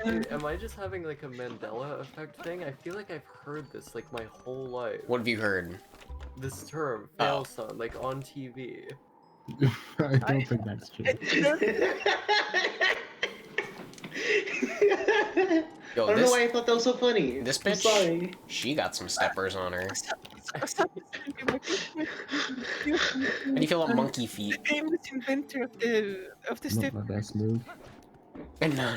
Wait, am I just having like a Mandela effect thing? I feel like I've heard this like my whole life. What have you heard? This term, Oh. fail son, like on TV. I don't think that's true. Yo, I don't know why I thought that was so funny. This I'm bitch, sorry. she got some steppers on her. How How do you feel about monkey feet? The famous inventor of the Not step. my best move. And no.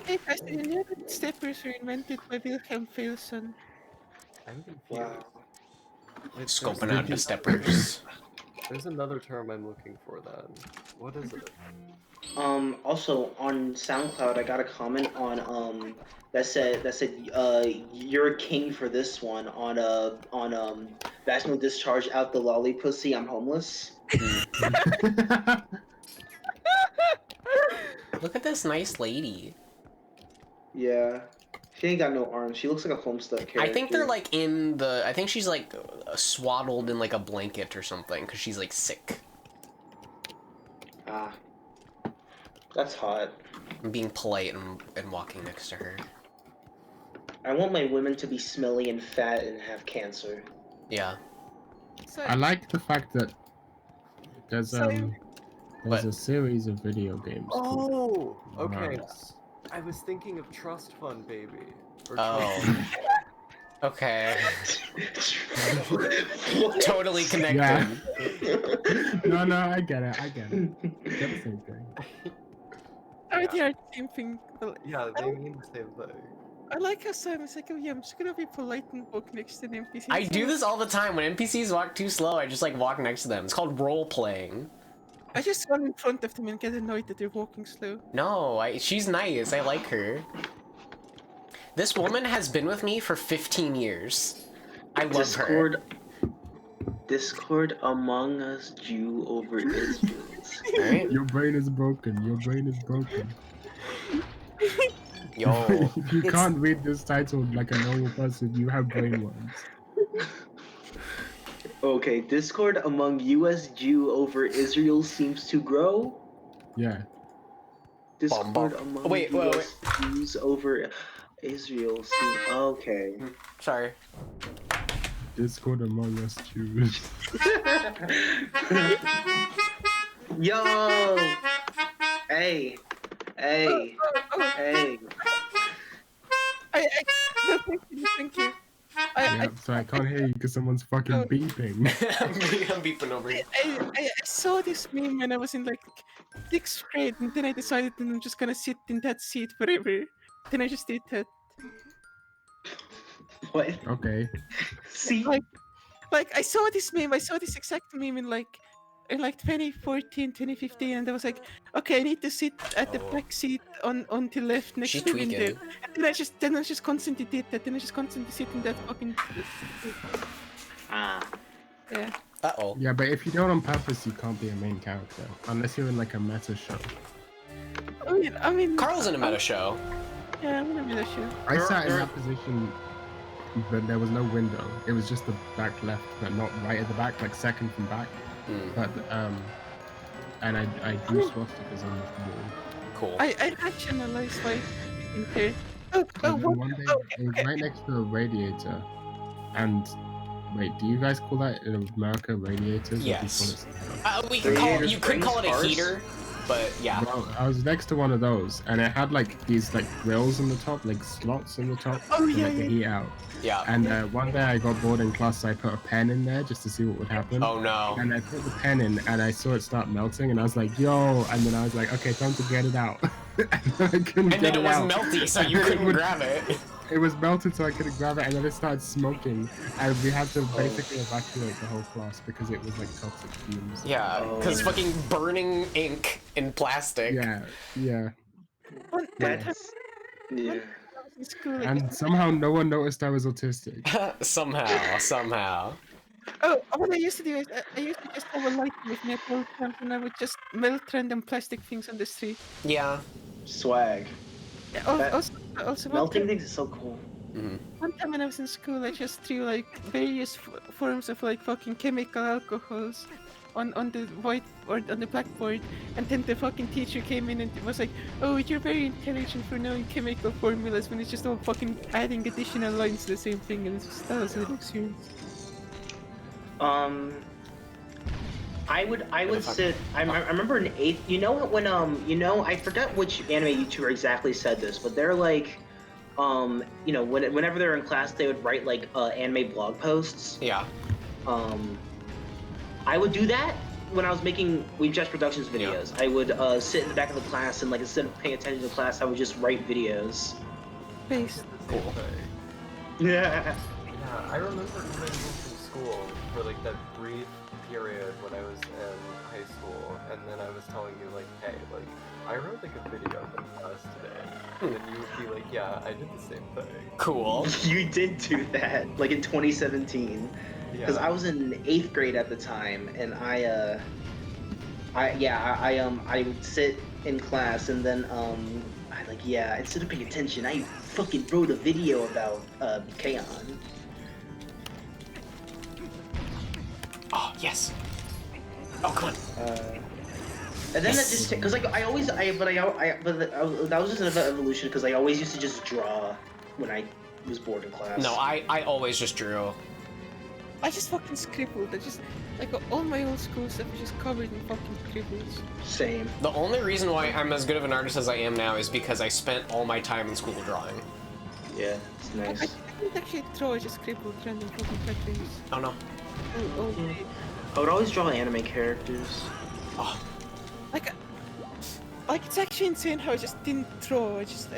Hey, guys, did you know that steppers were invented by Wilhelm Failson? I'm confused. Wow. Wait, Scoping out the steppers. There's another term I'm looking for then. What is it? Also on SoundCloud, I got a comment on that said you're a king for this one on vaginal discharge out the lolly pussy. I'm homeless. Look at this nice lady. Yeah, she ain't got no arms. She looks like a Homestuck character. I think they're like in the. I think she's like swaddled in like a blanket or something because she's like sick. Ah, that's hot. I'm being polite and walking next to her. I want my women to be smelly and fat and have cancer. Yeah. So, I like the fact that there's What? a series of video games. Oh, okay. Mars. I was thinking of Trust Fund Baby. Or Oh. Okay. Totally connected. Yeah. No, I get it. That's the same thing. oh, they are the same thing. Well, Yeah, they mean the same thing. I like how Simon's like, oh yeah, I'm just gonna be polite and walk next to an NPC. I do this all the time. When NPCs walk too slow, I just like walk next to them. It's called role playing. I just run in front of them and get annoyed that they're walking slow. No, she's nice. I like her. This woman has been with me for 15 years. I love her. Discord Among Us Jew over Israel. Alright. Your brain is broken. Your brain is broken. Yo. You can't read this title like a normal person. You have brain worms. Okay, Discord among US Jew over Israel seems to grow. Yeah. Discord among Wait. US Jews over Israel seems... Okay. Sorry. Discord among us Jews. Yo! Hey! Hey! Hey! No, thank you. Yeah, so I can't hear you because someone's fucking beeping. I'm beeping over here. I saw this meme when I was in like 6th grade, and then I decided that I'm just gonna sit in that seat forever. Then I just did that. What? Okay. See? Like I saw this meme, I saw this exact meme in like 2014, 2015, and I was like, okay, I need to sit at the back seat on the left next She's to the window. tweaking. And then I just constantly did that. Then I just constantly sit in that fucking. Ah. Yeah. Uh-oh. Yeah, but if you do it on purpose, you can't be a main character. Unless you're in like a meta show. I mean. Carl's in a meta show. Yeah, I'm in a meta show. I sat in that position, but there was no window. It was just the back left, but not right at the back, like second from back. But and I drew swastikas on the wall. Cool. I rationalize why. Okay. Oh, And then what? one day, Okay, it was right next to a radiator. And wait, do you guys call that in America radiators? Or do you call Yes. it We could call Radiator you could call it a springs, heater, but yeah. Well, I was next to one of those, and it had like these like grills on the top, like slots on the top Oh, to yeah, let the yeah. heat out. Yeah. And one day I got bored in class, so I put a pen in there just to see what would happen. Oh no. And I put the pen in, and I saw it start melting, and I was like, "Yo!" And then I was like, "Okay, time to get it out." And then I couldn't And get then it was out. melty, so you And then it couldn't would- grab it. It was melted, so I couldn't grab it, and then it started smoking, and we had to basically evacuate the whole class because it was like toxic fumes. Yeah, because fucking burning ink in plastic. Yeah. One time That's... Yeah. I was in school. Like, And somehow no one noticed I was autistic. somehow. oh, what I used to do is I used to just have a light with me at all times, and I would just melt random plastic things on the street. Yeah. Swag. Yeah, That- also Melting things is so cool. one time when I was in school, I just threw like various forms of like fucking chemical alcohols on the white or on the blackboard, and then the fucking teacher came in and was like, "Oh, you're very intelligent for knowing chemical formulas," when it's just all fucking adding additional lines to the same thing, and it's just, that was an experience. I would sit. I remember in 8th. You know when I forgot which anime YouTuber exactly said this, but they're like, whenever they're in class, they would write like anime blog posts. Yeah. I would do that when I was making Weeb Judge Productions videos. I would sit in the back of the class and like instead of paying attention to class, I would just write videos. Based. Cool. Yeah. Yeah, I remember coming home from school for like that brief period when I was in high school, and then I was telling you like, hey, like, I wrote like a video in class today, and you would be like, yeah, I did the same thing. Cool. You did do that, like in 2017, because Yeah. I was in 8th grade at the time, and I would sit in class, and then instead of paying attention, I fucking wrote a video about Kaon. Oh, yes. Oh, come on. And then that just because like that was just an evolution because I always used to just draw when I was bored in class. No, I always just drew. I just fucking scribbled. I just like all my old school stuff is just covered in fucking scribbles. Same. The only reason why I'm as good of an artist as I am now is because I spent all my time in school drawing. Yeah, it's I nice. didn't actually draw. I just scribbled random fucking patterns. Oh no. Oh, okay. I would always draw anime characters. Oh, Like it's actually insane how I just didn't draw. I just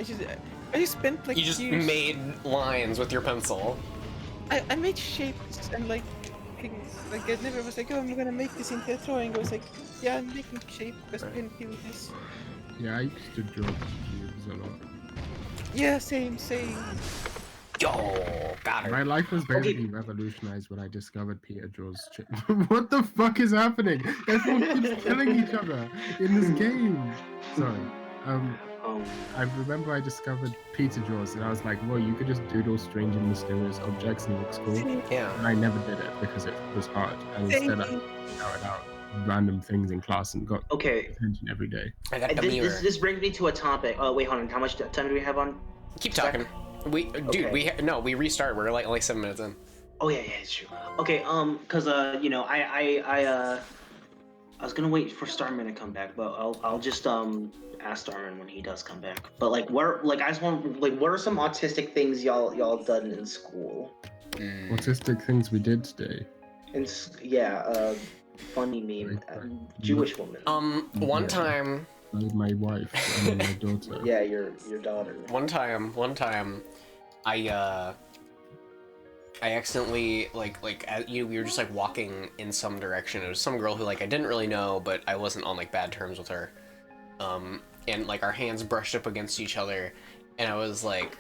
spent like you just years. made lines with your pencil. I made shapes and like things. Like I never was like, oh, I'm gonna make this into a drawing. I was like, yeah, I'm making shape because pen feel this. Yeah, I used to draw cubes a lot. Yeah, same. Yo, got her. My life was basically revolutionized when I discovered Peter draws. What the fuck is happening? Everyone keeps killing each other in this game. Sorry. I remember I discovered Peter draws, and I was like, "Well, you could just doodle strange and mysterious objects and it looks cool." Yeah. And I never did it because it was hard, and instead I carried out random things in class and got Okay. attention every day. I got the mirror. This brings me to a topic. Oh wait, hold on. How much time do we have on? Keep talking. We, dude, Okay. we restart. We're like only 7 minutes in. Oh yeah, it's true. Okay, cause I was gonna wait for Starman to come back, but I'll just ask Starman when he does come back. But like, I just want what are some autistic things y'all done in school? Autistic things we did today. And funny meme, Jewish woman. One Yeah. time. My wife and my daughter. Yeah, your daughter. One time, I accidentally we were just like walking in some direction. It was some girl who like I didn't really know, but I wasn't on like bad terms with her. And like our hands brushed up against each other, and I was like,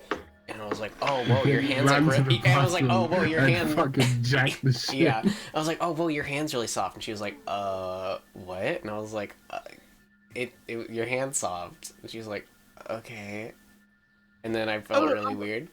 oh whoa, your hands like and I was like, oh whoa, your hand fucking jack the shit. Yeah, I was like, oh whoa, your hand's really soft, and she was like, what? And I was like, your hand's soft. And she was like, okay. And then I felt really weird.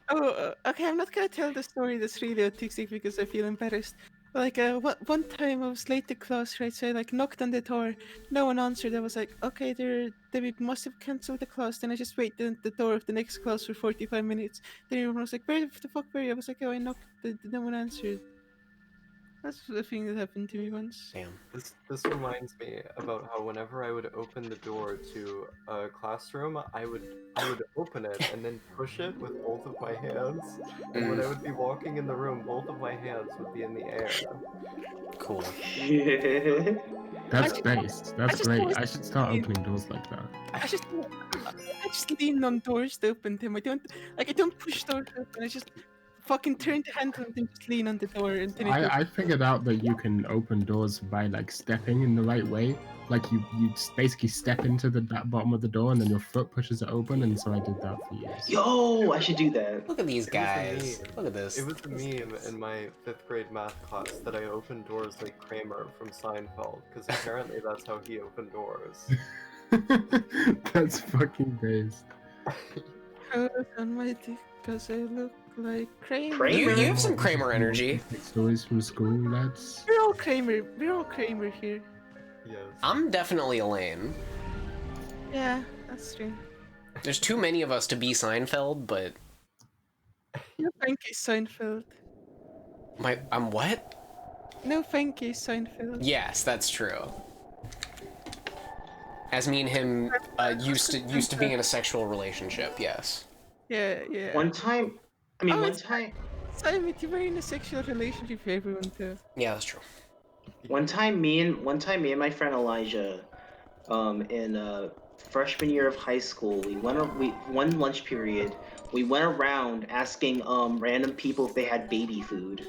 Oh, okay. I'm not gonna tell the story that's really autistic because I feel embarrassed. Like, one time I was late to class, right? So I like knocked on the door. No one answered. I was like, okay, they must have cancelled the class. Then I just waited at the door of the next class for 45 minutes. Then everyone was like, where the fuck were you? I was like, oh, I knocked. No one answered. That's the thing that happened to me once. Damn. This reminds me about how whenever I would open the door to a classroom, I would open it and then push it with both of my hands. And when I would be walking in the room, both of my hands would be in the air. Cool. That's based. That's just great. always I should start opening doors like that. I just lean on doors to open them. I don't push doors open. I just fucking turn the handle and then just lean on the door and then I figured out that you can open doors by like stepping in the right way. Like you basically step into the bottom of the door and then your foot pushes it open, and so I did that for years. Yo, I should do that. Look at these It was a guys. meme. Look at this. It was a meme in my 5th grade math class that I opened doors like Kramer from Seinfeld, because apparently that's how he opened doors. That's fucking based. Colors on my dick 'cause I look Like Kramer. Kramer? You have some Kramer energy. Stories from school, lads. We're all Kramer. We're all Kramer here. Yes. I'm definitely Elaine. Yeah, that's true. There's too many of us to be Seinfeld, but No, thank you, Seinfeld. I'm what? No, thank you, Seinfeld. Yes, that's true. As me and him used to being in a sexual relationship. Yes. Yeah, yeah. One time, Oh, one it's time, Simon, you were in a sexual relationship with everyone too. Yeah, that's true. one time, me and my friend Elijah, in freshman year of high school, we one lunch period, we went around asking random people if they had baby food.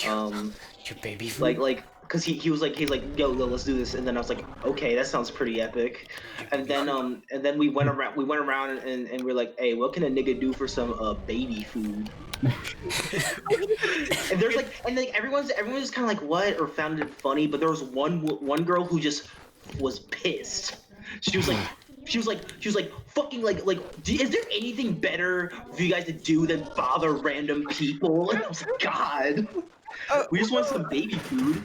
Your baby food. Cause he's like, yo, let's do this, and then I was like, okay, that sounds pretty epic, and then we went around and we're like, hey, what can a nigga do for some baby food? And there's like, and then everyone's just kind of like, what, or found it funny, but there was one girl who just was pissed. She was like, fucking like, is there anything better for you guys to do than bother random people? And I was like, God, we just want some baby food.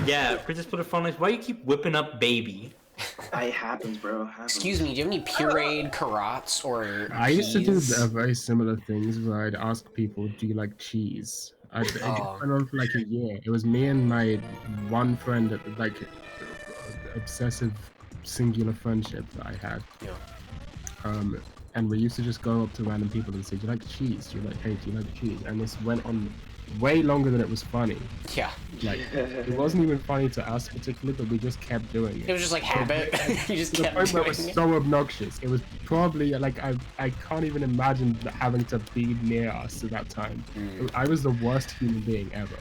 Yeah, Princess put a phone like, why you keep whipping up baby? It happens, bro. Happens. Excuse me, do you have any pureed carrots or I used to do peas? very similar things where I'd ask people, "Do you like cheese?" I it went on for like a year. It was me and my one friend, like obsessive singular friendship that I had. Yeah. And we used to just go up to random people and say, "Do you like cheese? Do you like do you like cheese?" And this went on way longer than it was funny. Yeah. Like it wasn't even funny to us particularly, but we just kept doing It it. was just like habit. You just To the kept point where doing it was it. so obnoxious. It was probably like I can't even imagine having to be near us at that time. I was the worst human being ever.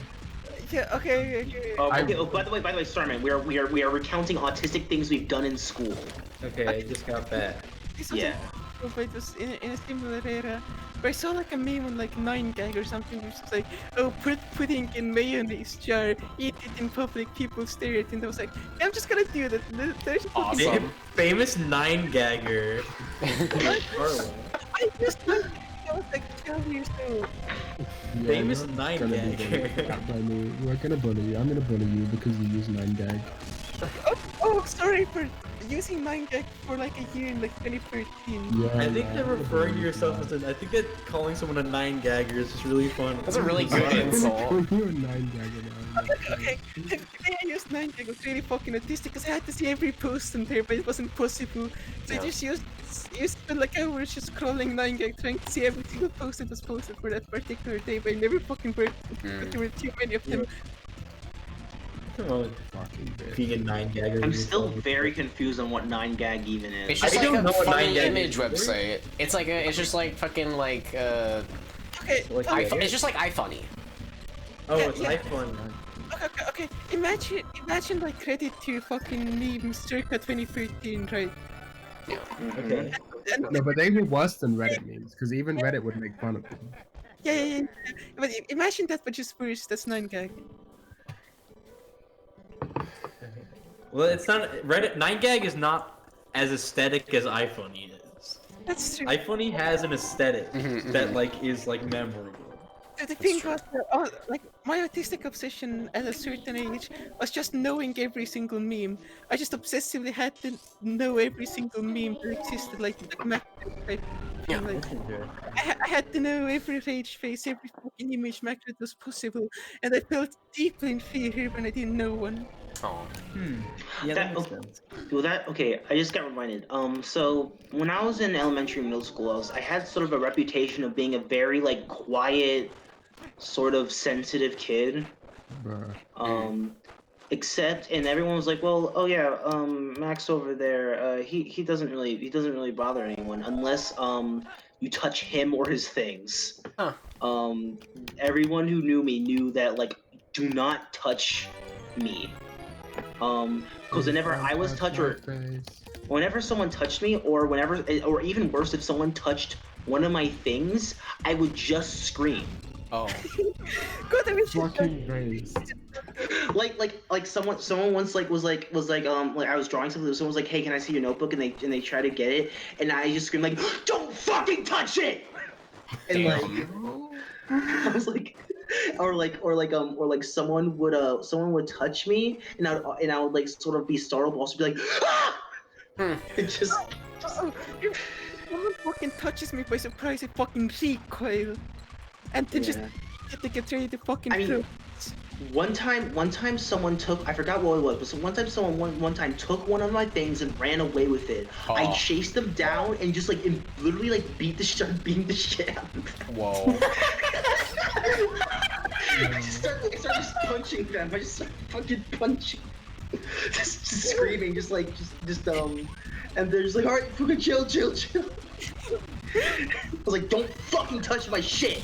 Yeah, okay. Okay. Oh, by the way, Starman, we are recounting autistic things we've done in school. Okay, I just got that. This was Yeah. it was in a similar era. But I saw like a meme on like 9gag or something, which was like, oh, put pudding in mayonnaise jar, eat it in public, people stare at it, and I was like, yeah, I'm just gonna do that. There's a fucking Awesome. Famous 9-gagger. I just I was like 12 years old. Yeah, Famous you're gonna be 9-gagger. bullied by me. We're gonna bully you. I'm gonna bully you because you use 9gag. Oh, sorry for using 9gag for like a year in like 2013. Yeah. I think that referring to yourself as I think that calling someone a 9-gagger is just really fun. That's a really good insult. You're a 9gagger now. Okay, the day I used 9gag was really fucking autistic because I had to see every post on there, but it wasn't possible. So I just used like hours just scrolling 9gag trying to see every single post that was posted for that particular day, but it never fucking worked because there were too many of them. Come on, Fucking bitch. being a 9-gagger. I'm still very confused on what 9gag even is. It's just I like don't know a what funny 9gag image is. website. It's just like fucking like Okay, Like, it's just like iFunny. Oh, it's Yeah. iPhone. okay. Imagine like Reddit to fucking memes circa 2013, right? Okay. No, but they were worse than Reddit memes because even Reddit would make fun of them. Yeah. But imagine that, but just worse. That's 9gag. Well, it's not Reddit. 9gag is not as aesthetic as iPhone is. That's true. iPhone has an aesthetic that like is like memorable. The thing was, like my artistic obsession at a certain age was just knowing every single meme. I just obsessively had to know every single meme that existed, like macro type. Yeah. Like, I had to know every rage face, every fucking image macro that was possible, and I felt deeply inferior when I didn't know one. Oh. Yeah, that That- makes sense. Well, okay, I just got reminded. So when I was in elementary and middle school, I had sort of a reputation of being a very like quiet, sort of sensitive kid. Bruh. Except, and everyone was like, well, oh yeah, Max over there, he doesn't really bother anyone unless you touch him or his things. Huh. Everyone who knew me knew that like, do not touch me. Because whenever I was touched or whenever someone touched me, or even worse, if someone touched one of my things, I would just scream. Oh. God, I wish Fucking raised. like someone once was like I was drawing something, someone was like, hey, can I see your notebook, and they try to get it, and I just screamed like, don't fucking touch it, and like I was like, or someone would touch me, and I would like sort of be startled, but also be like, ah! Hmm. It just Oh, if someone fucking touches me by surprise, I fucking recoil. And then just get ready to fucking I mean, throw. one time someone took, I forgot what it was, but one time someone one time took one of my things and ran away with it. I Oh. chased them down and just like literally like beating the shit out of them. Whoa. I started just punching them. I just started fucking punching. just screaming, and they're just like, alright, fucking chill. I was like, don't fucking touch my shit!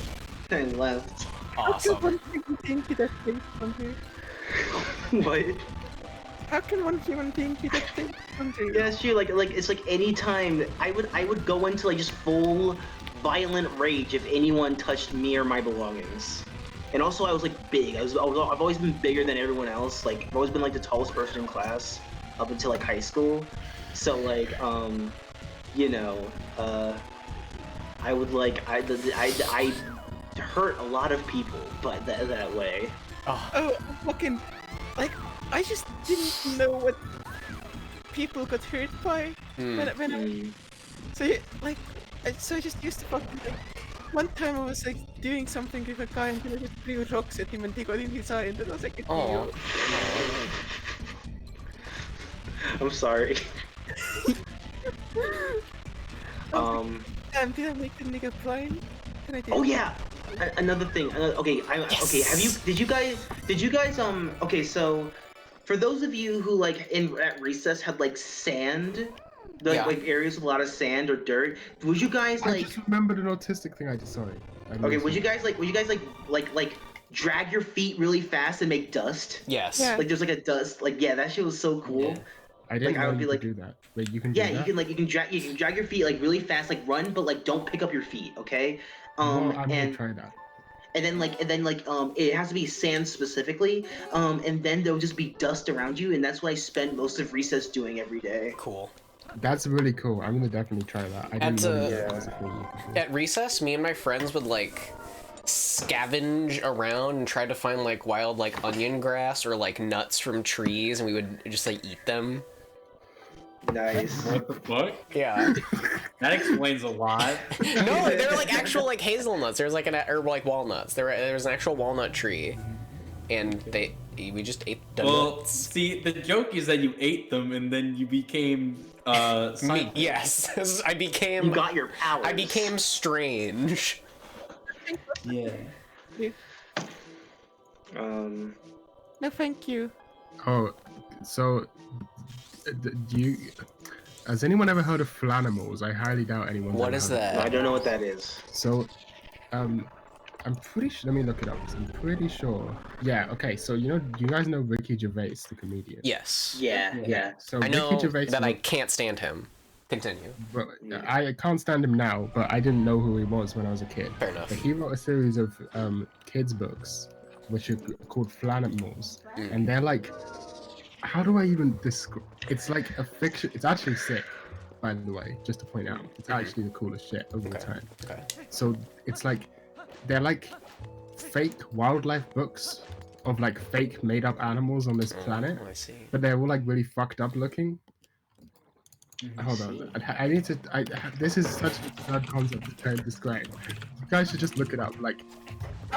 And left. How can Awesome. one human being be that big hungry? What? How can one human being be that big hungry? Yeah, it's true. Like it's like any time I would go into like just full violent rage if anyone touched me or my belongings. And also I was like big. I've always been bigger than everyone else. Like I've always been like the tallest person in class up until like high school. So like you know, I would like I hurt a lot of people, but that way. Oh, fucking, like, I just didn't know what people got hurt by when I, so I just used to fucking, like, one time I was like doing something with a guy and then I just threw rocks at him and they got in his eye and then I was like, Oh. I'm sorry. Damn, did I make the nigga blind? And I did. Oh yeah, another thing. Okay, okay. Did you guys? Okay, so for those of you who like at recess had like sand, like areas with a lot of sand or dirt, would you guys I like? just remembered an autistic thing I just saw. Okay, would you guys like drag your feet really fast and make dust? Yes. Yeah. Like there's like a dust. Like yeah, that shit was so cool. Yeah. I didn't like, I know would be you like- could do that. Wait, you can do Yeah, that? you can drag your feet like really fast, like run, but like don't pick up your feet, okay? Well, I'm gonna And try that. and then it has to be sand specifically, and then there'll just be dust around you, and that's what I spend most of recess doing every day. Cool. That's really cool. I'm gonna definitely try that. I didn't know Yeah. that was a thing you could do. At recess, me and my friends would like scavenge around and try to find like wild like onion grass or like nuts from trees, and we would just like eat them. Nice. What the fuck? Yeah. That explains a lot. No, they were like actual like hazelnuts. There was like or like walnuts. There was an actual walnut tree, and we just ate the Well, nuts. see, the joke is that you ate them and then you became Me, yes, I became. You got your powers. I became strange. Yeah. No, thank you. Oh, so do you? Has anyone ever heard of flanimals? I highly doubt anyone. What is that? I don't know what that is. So, I'm pretty sure. Let me look it up. I'm pretty sure. Yeah. Okay. So you guys know Ricky Gervais, the comedian. Yes. Yeah. So I know Ricky Gervais. that I can't stand him. Continue. But I can't stand him now, but I didn't know who he was when I was a kid. Fair enough. But he wrote a series of kids books, which are called Flanimals, and they're like, how do I even describe? It's like a fiction. It's actually sick, by the way. Just to point out, it's actually the coolest shit of all time. Okay. So it's like they're like fake wildlife books of like fake made-up animals on this planet, I see. but they're all like really fucked up looking. Hold on, I need to. This is such a bad concept to try and describe. You guys should just look it up. Like,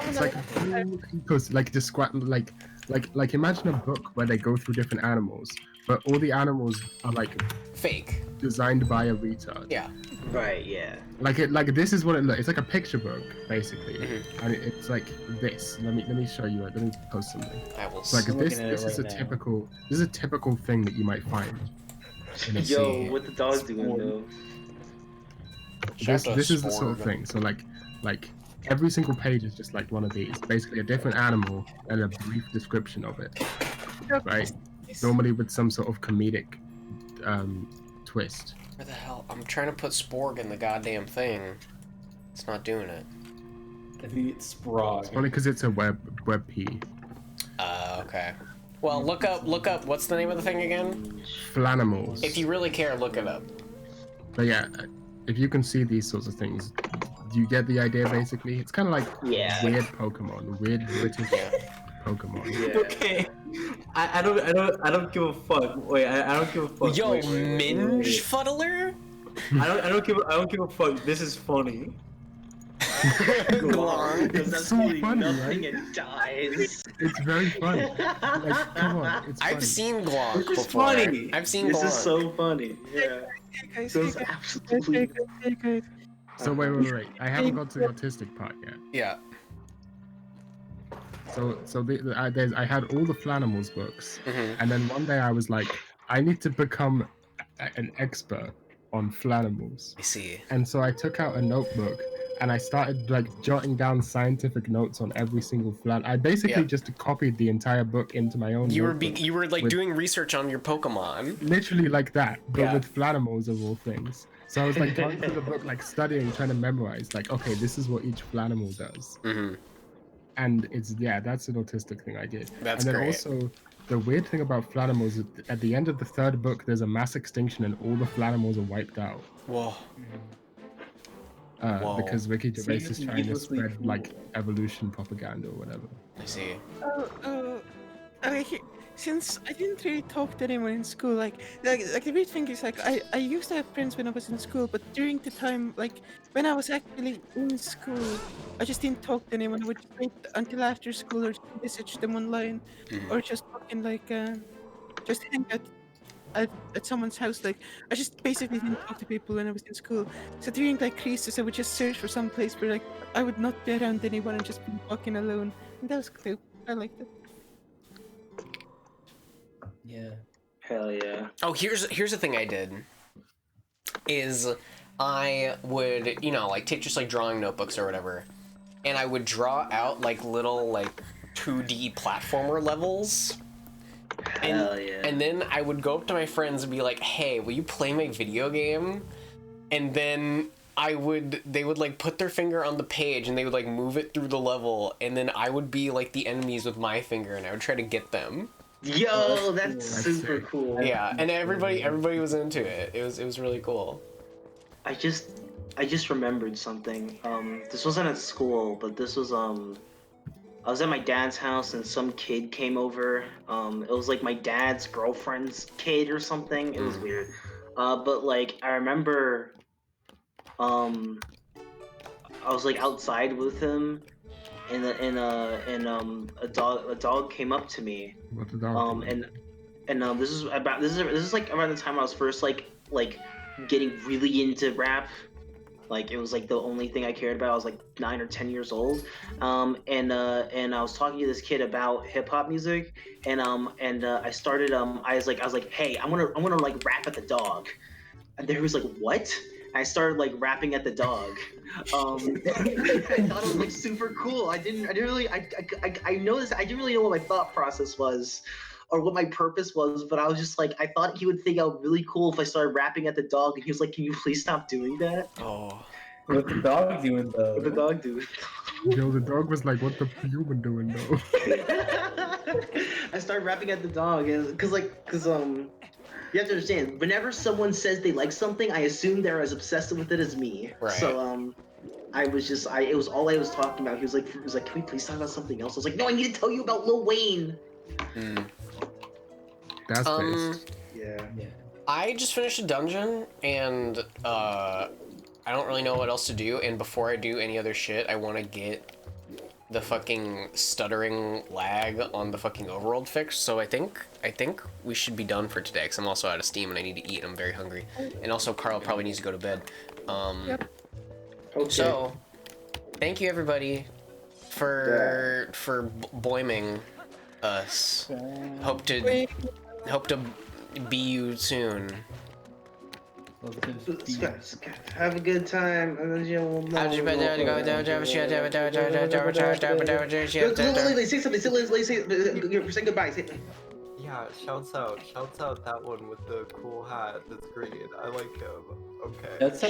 it's like a whole ecosystem. Like describe, like imagine a book where they go through different animals, but all the animals are like Fake. designed by a retard. Yeah. Right. Yeah. Like this is what it looks. It's like a picture book basically, and it's like this. Let me show you it. Let me post something. I will. It's like I'm this. looking at This it is a right now. typical. This is a typical thing that you might find. in a Yo, sea. what the dog's doing though? This is the sort of thing. So like every single page is just like one of these. Basically a different animal and a brief description of it. Right? Normally with some sort of comedic twist. Where the hell? I'm trying to put Sporg in the goddamn thing. It's not doing it. I think it's Sprague. Only because it's a WebP. Okay. Well, look up. What's the name of the thing again? Flanimals. If you really care, look it up. But yeah, if you can see these sorts of things, Do you get the idea? Basically, it's kind of like Yeah. weird Pokemon, weird British Pokemon. Yeah. Okay. I don't give a fuck. Wait, I don't give a fuck. Yo, Wait. Minge Fuddler? I don't give a fuck. This is funny. Glonk. Because It's that's so doing funny, nothing right? and dies. It's very funny. Like, come on, it's funny. I've seen Glonk This is before. funny. I've seen This Glonk. is so funny. Yeah. Hey guys, This is hey guys, absolutely. hey guys. So wait. I haven't got to the autistic part yet. Yeah. So I had all the Flanimals books, Mhm. and then one day I was like, I need to become an expert on Flanimals. I see. And so I took out a notebook and I started like jotting down scientific notes on every single flan. I basically Yeah. just copied the entire book into my own. You notebook were like with- doing research on your Pokemon. literally like that, but Yeah. with Flanimals of all things. So I was like going through the book, like studying, trying to memorize. Like, okay, this is what each Flanimal does. Mm-hmm. And that's an autistic thing I did. That's and then great. also the weird thing about Flanimals is at the end of the third book there's a mass extinction and all the Flanimals are wiped out. Whoa. Whoa. Because Ricky Gervais is Seems trying to needlessly spread cool. like evolution propaganda or whatever. I see. Okay, since I didn't really talk to anyone in school, like the weird thing is like I used to have friends when I was in school, but during the time like when I was actually in school, I just didn't talk to anyone. I would just wait until after school or message them online, Mhm. or just fucking like just hang out at someone's house. Like I just basically didn't talk to people when I was in school. So during like recess, I would just search for some place where like I would not be around anyone and just be walking alone, and that was cool. I liked it. Yeah. Hell yeah. Oh, here's the thing I did. Is I would, like take just like drawing notebooks or whatever, and I would draw out like little like 2D platformer levels. Hell yeah. And then I would go up to my friends and be like, "Hey, will you play my video game?" And then they would like put their finger on the page and they would like move it through the level, and then I would be like the enemies with my finger and I would try to get them. Yo, that's That's super sick. cool. Yeah, and everybody was into it. It was really cool. I just remembered something. This wasn't at school, but this was I was at my dad's house and some kid came over. It was like my dad's girlfriend's kid or something. It was weird. But like I remember I was like outside with him and a dog came up to me. What the dog? This is like around the time I was first like getting really into rap. Like it was like the only thing I cared about. I was like 9 or 10 years old, and I was talking to this kid about hip hop music, and I started I was like, hey, I'm gonna like rap at the dog, and there was like, what? I started like rapping at the dog. I thought it was like super cool. I didn't really noticed I didn't really know what my thought process was or what my purpose was, but I was just like, I thought he would think I was really cool if I started rapping at the dog, and he was like, can you please stop doing that? Oh. What's the dog doing though? What the dog do? Yo, the dog was like, what the human doing though? I started rapping at the dog, cause you have to understand, whenever someone says they like something, I assume they're as obsessed with it as me. Right. So it was all I was talking about. He was like, can we please talk about something else? I was like, no, I need to tell you about Lil Wayne. That's based. Yeah. I just finished a dungeon, and I don't really know what else to do, and before I do any other shit, I want to get the fucking stuttering lag on the fucking overworld fixed, so I think we should be done for today, because I'm also out of steam and I need to eat, and I'm very hungry. And also, Carl probably needs to go to bed. Yep. Okay. So, thank you everybody for boiming us. Hope to be you soon. Have a good time. And then you'll know. Say something. Say goodbye. Yeah, shouts out that one with the cool hat that's green. I like him. Okay. That's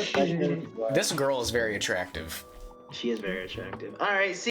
This girl is very attractive. She is very attractive. All right. See.